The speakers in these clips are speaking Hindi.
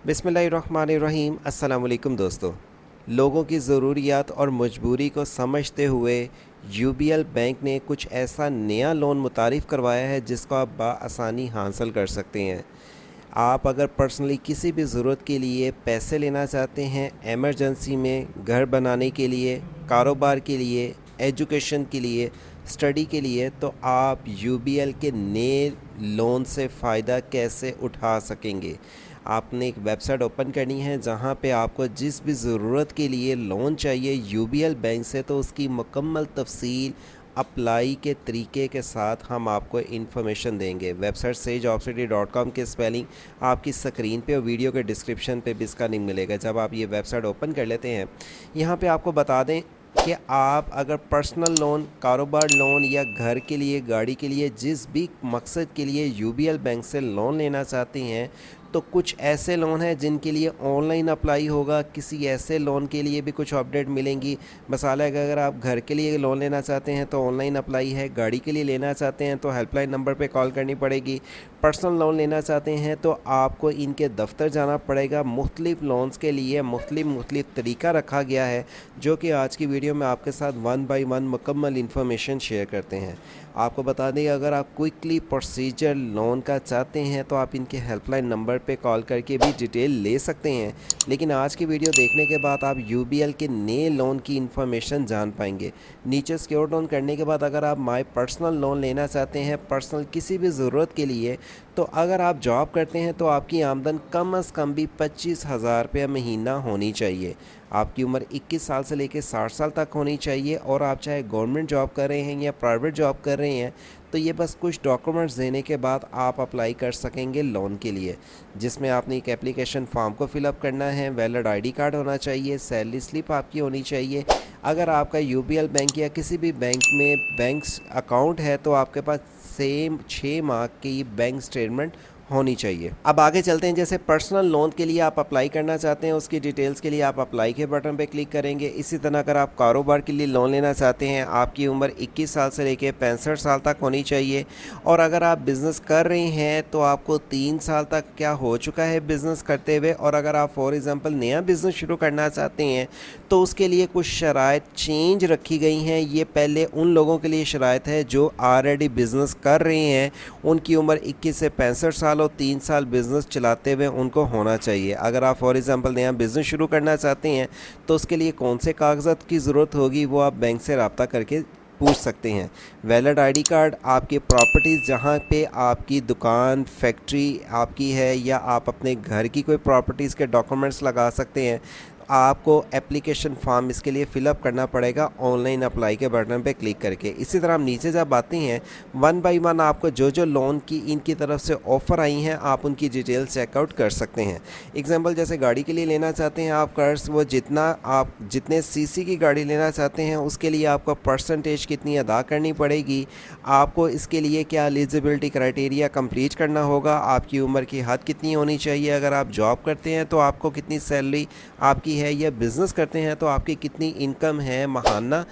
बिस्मिल्लाहिर्रहमानिर्रहीम। अस्सलाम वालेकुम दोस्तों। लोगों की ज़रूरियात और मजबूरी को समझते हुए यूबीएल बैंक ने कुछ ऐसा नया लोन मुतारिफ़ करवाया है जिसको आप बआसानी हासिल कर सकते हैं। आप अगर पर्सनली किसी भी ज़रूरत के लिए पैसे लेना चाहते हैं, एमरजेंसी में, घर बनाने के लिए, कारोबार के लिए, एजुकेशन के लिए, स्टडी के लिए, तो आप यूबीएल के नए लोन से फ़ायदा कैसे उठा सकेंगे। आपने एक वेबसाइट ओपन करनी है जहां पे आपको जिस भी ज़रूरत के लिए लोन चाहिए यूबीएल बैंक से, तो उसकी मुकम्मल तफसील अप्लाई के तरीके के साथ हम आपको इन्फॉर्मेशन देंगे। वेबसाइट sageopcity.com की स्पेलिंग आपकी स्क्रीन पे और वीडियो के डिस्क्रिप्शन पे भी इसका लिंक मिलेगा। जब आप ये वेबसाइट ओपन कर लेते हैं, यहाँ पे आपको बता दें कि आप अगर पर्सनल लोन, कारोबार लोन या घर के लिए, गाड़ी के लिए, जिस भी मकसद के लिए यूबीएल बैंक से लोन लेना चाहते हैं, तो कुछ ऐसे लोन हैं जिनके लिए ऑनलाइन अप्लाई होगा, किसी ऐसे लोन के लिए भी कुछ अपडेट मिलेंगी। मसाला है कि अगर आप घर के लिए लोन लेना चाहते हैं तो ऑनलाइन अप्लाई है, गाड़ी के लिए लेना चाहते हैं तो हेल्पलाइन नंबर पे कॉल करनी पड़ेगी, पर्सनल लोन लेना चाहते हैं तो आपको इनके दफ्तर जाना पड़ेगा। मुख्तलिफ लोन्स के लिए मुख्तलिफ तरीका रखा गया है, जो कि आज की वीडियो में आपके साथ 1 बाय 1 मुकम्मल इन्फॉर्मेशन शेयर करते हैं। आपको बता दें, अगर आप क्विकली प्रोसीजर लोन का चाहते हैं तो आप इनके हेल्पलाइन नंबर पे कॉल करके भी डिटेल ले सकते हैं। लेकिन आज की वीडियो देखने के बाद आप यूबीएल के नए लोन की इन्फॉर्मेशन जान पाएंगे। नीचे स्क्रॉल डाउन करने के बाद अगर आप माय पर्सनल लोन लेना चाहते हैं, पर्सनल किसी भी ज़रूरत के लिए, तो अगर आप जॉब करते हैं तो आपकी आमदन कम से कम भी 25,000 रुपये महीना होनी चाहिए। आपकी उम्र 21 साल से लेकर 60 साल तक होनी चाहिए और आप चाहे गवर्नमेंट जॉब कर रहे हैं या प्राइवेट जॉब कर रहे हैं, तो ये बस कुछ डॉक्यूमेंट्स देने के बाद आप अप्लाई कर सकेंगे लोन के लिए, जिसमें आपने एक एप्लीकेशन फॉर्म को फिलअप करना है, वैलिड आईडी कार्ड होना चाहिए, सैलरी स्लिप आपकी होनी चाहिए। अगर आपका यूबीएल बैंक या किसी भी बैंक में बैंक्स अकाउंट है तो आपके पास सेम 6 माह की बैंक स्टेटमेंट होनी चाहिए। अब आगे चलते हैं। जैसे पर्सनल लोन के लिए आप अप्लाई करना चाहते हैं, उसकी डिटेल्स के लिए आप अप्लाई के बटन पे क्लिक करेंगे। इसी तरह अगर आप कारोबार के लिए लोन लेना चाहते हैं, आपकी उम्र 21 साल से लेकर 65 साल तक होनी चाहिए और अगर आप बिज़नेस कर रहे हैं तो आपको 3 साल तक क्या हो चुका है बिज़नेस करते हुए, और अगर आप फॉर एग्ज़ाम्पल नया बिज़नेस शुरू करना चाहते हैं तो उसके लिए कुछ शराइत चेंज रखी गई हैं। ये पहले उन लोगों के लिए शराइत है जो ऑलरेडी बिज़नेस कर रहे हैं, उनकी उम्र 21 से 65 साल और 3 साल बिज़नेस चलाते हुए उनको होना चाहिए। अगर आप फॉर एग्ज़ाम्पल नया बिज़नेस शुरू करना चाहते हैं तो उसके लिए कौन से कागजात की ज़रूरत होगी वो आप बैंक से रब्ता करके पूछ सकते हैं। वैलिड आईडी कार्ड, आपकी प्रॉपर्टीज़ जहाँ पे आपकी दुकान, फैक्ट्री आपकी है या आप अपने घर की कोई प्रॉपर्टीज़ के डॉक्यूमेंट्स लगा सकते हैं। आपको एप्लीकेशन फॉर्म इसके लिए फ़िलअप करना पड़ेगा ऑनलाइन अप्लाई के बटन पे क्लिक करके। इसी तरह हम नीचे जब आते हैं 1 बाय 1 आपको जो जो लोन की इनकी तरफ से ऑफ़र आई हैं आप उनकी डिटेल चेकआउट कर सकते हैं। एग्जांपल जैसे गाड़ी के लिए लेना चाहते हैं आप कर्ज, वो जितने सीसी की गाड़ी लेना चाहते हैं उसके लिए आपको परसेंटेज कितनी अदा करनी पड़ेगी, आपको इसके लिए क्या एलिजिबिलिटी क्राइटेरिया कंप्लीट करना होगा, आपकी उम्र की हद कितनी होनी चाहिए, अगर आप जॉब करते हैं तो आपको कितनी सैलरी आपकी है, या बिज़नेस करते हैं तो आपकी कितनी इनकम है माहाना,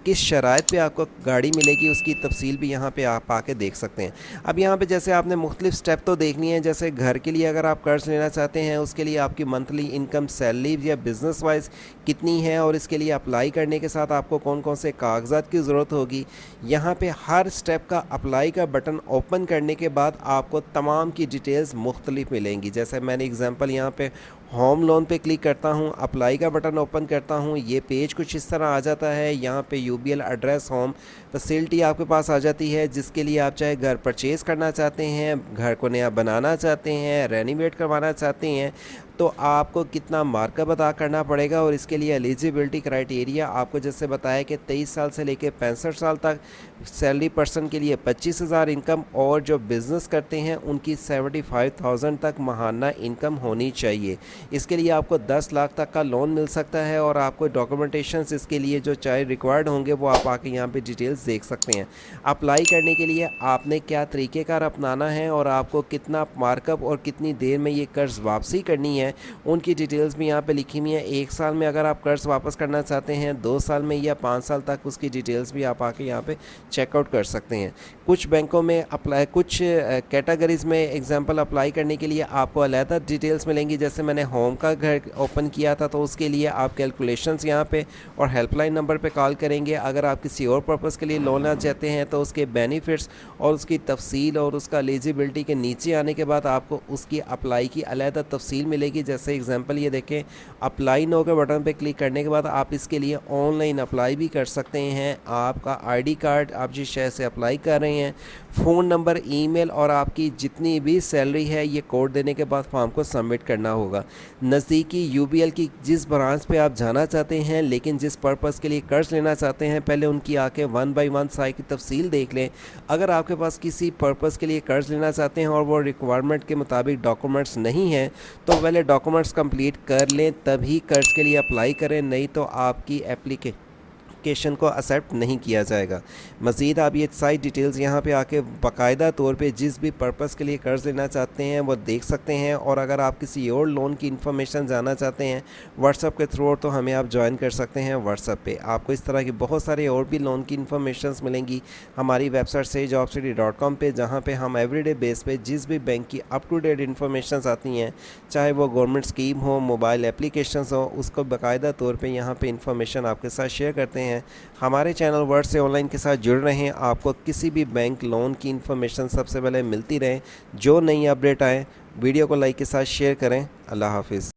किस शराइत पे आपको गाड़ी मिलेगी, उसकी तफसील भी यहाँ पे आप आके देख सकते हैं। अब यहाँ पे जैसे आपने मुख्तलिफ स्टेप तो देखनी है। जैसे घर के लिए अगर आप कर्ज लेना चाहते हैं उसके लिए आपकी मंथली इनकम, सैलरी या बिज़नेस वाइज कितनी है और इसके लिए अप्लाई करने के साथ आपको कौन कौन से कागजात की ज़रूरत होगी। यहाँ पे हर स्टेप का अप्लाई का बटन ओपन करने के बाद आपको तमाम की डिटेल्स मुख्तलिफ मिलेंगी। जैसे मैंने एग्ज़ाम्पल यहाँ पे होम लोन पे क्लिक करता हूँ, अप्लाई का बटन ओपन करता हूँ, ये पेज कुछ इस तरह आ जाता है। यहाँ पे यूबीएल एड्रेस, होम फैसिलिटी आपके पास आ जाती है, जिसके लिए आप चाहे घर परचेज़ करना चाहते हैं, घर को नया बनाना चाहते हैं, रेनोवेट करवाना चाहते हैं, तो आपको कितना मार्कअप अदा करना पड़ेगा और इसके लिए एलिजिबिलिटी क्राइटेरिया आपको जैसे बताया कि 23 साल से लेकर 65 साल तक, सैलरी पर्सन के लिए 25,000 इनकम और जो बिज़नेस करते हैं उनकी 75,000 तक माहाना इनकम होनी चाहिए। इसके लिए आपको 10 लाख तक का लोन मिल सकता है और आपको डॉक्यूमेंटेशंस इसके लिए जो चाहे रिक्वायर्ड होंगे वो आप आके यहाँ पे डिटेल्स देख सकते हैं। अप्लाई करने के लिए आपने क्या तरीक़ेकार अपनाना है और आपको कितना मार्कअप और कितनी देर में ये कर्ज़ वापसी करनी है, हैं उनकी डिटेल्स भी यहाँ पे लिखी हुई हैं। 1 साल में अगर आप कर्ज़ वापस करना चाहते हैं, 2 साल में या 5 साल तक, उसकी डिटेल्स भी आप आके यहाँ पे चेकआउट कर सकते हैं। कुछ बैंकों में अप्लाई, कुछ कैटेगरीज़ में एग्जांपल अप्लाई करने के लिए आपको अलहदा डिटेल्स मिलेंगी। जैसे मैंने होम का घर ओपन किया था, तो उसके लिए आप कैलकुलेशंस यहाँ पे और हेल्पलाइन नंबर पे कॉल करेंगे। अगर आप किसी और पर्पज़ के लिए लोन लेना चाहते हैं तो उसके बेनिफिट्स और उसकी तफसील और उसका एलिजिबिलिटी के नीचे आने के बाद आपको उसकी अप्लाई की अलहदा तफसील मिलेगी। जैसे एग्जांपल ये देखें, अप्लाई नो के बटन पे क्लिक करने के बाद आप इसके लिए ऑनलाइन अप्लाई भी कर सकते हैं। आपका आईडी कार्ड, आप जिस शहर से अप्लाई कर रहे हैं, फ़ोन नंबर, ईमेल और आपकी जितनी भी सैलरी है, ये कोड देने के बाद फॉर्म को सबमिट करना होगा। नज़दीकी यूबीएल की जिस ब्रांच पे आप जाना चाहते हैं, लेकिन जिस पर्पज़ के लिए कर्ज लेना चाहते हैं, पहले उनकी आके 1 बाय 1 साइट की तफसील देख लें। अगर आपके पास किसी पर्पज़ के लिए कर्ज लेना चाहते हैं और वो रिक्वायरमेंट के मुताबिक डॉक्यूमेंट्स नहीं हैं, तो पहले डॉक्यूमेंट्स कंप्लीट कर लें, तभी कर्ज के लिए अप्लाई करें, नहीं तो आपकी एप्लीकेशन को एक्सेप्ट नहीं किया जाएगा। मज़ीद आप ये सारी डिटेल्स यहाँ पे आके बाकायदा तौर पे जिस भी पर्पज़ के लिए कर्ज़ लेना चाहते हैं वो देख सकते हैं। और अगर आप किसी और लोन की इन्फॉर्मेशन जानना चाहते हैं व्हाट्सअप के थ्रू, तो हमें आप ज्वाइन कर सकते हैं व्हाट्सअप पे। आपको इस तरह की बहुत सारे और भी लोन की इन्फॉर्मेशन मिलेंगी हमारी वेबसाइट sahejobcity.com पे, जहाँ पे हम एवरीडे बेस पे जिस भी बैंक की अप टू डेट इन्फॉर्मेशन आती हैं, चाहे वो गवर्नमेंट स्कीम हो, मोबाइल एप्लीकेशन हो, उसको बाकायदा तौर पर यहाँ पर इंफॉर्मेशन आपके साथ शेयर करते हैं। हमारे चैनल वर्ड से ऑनलाइन के साथ जुड़ रहे हैं, आपको किसी भी बैंक लोन की इन्फॉर्मेशन सबसे पहले मिलती रहे। जो नई अपडेट आए, वीडियो को लाइक के साथ शेयर करें। अल्लाह हाफिज़।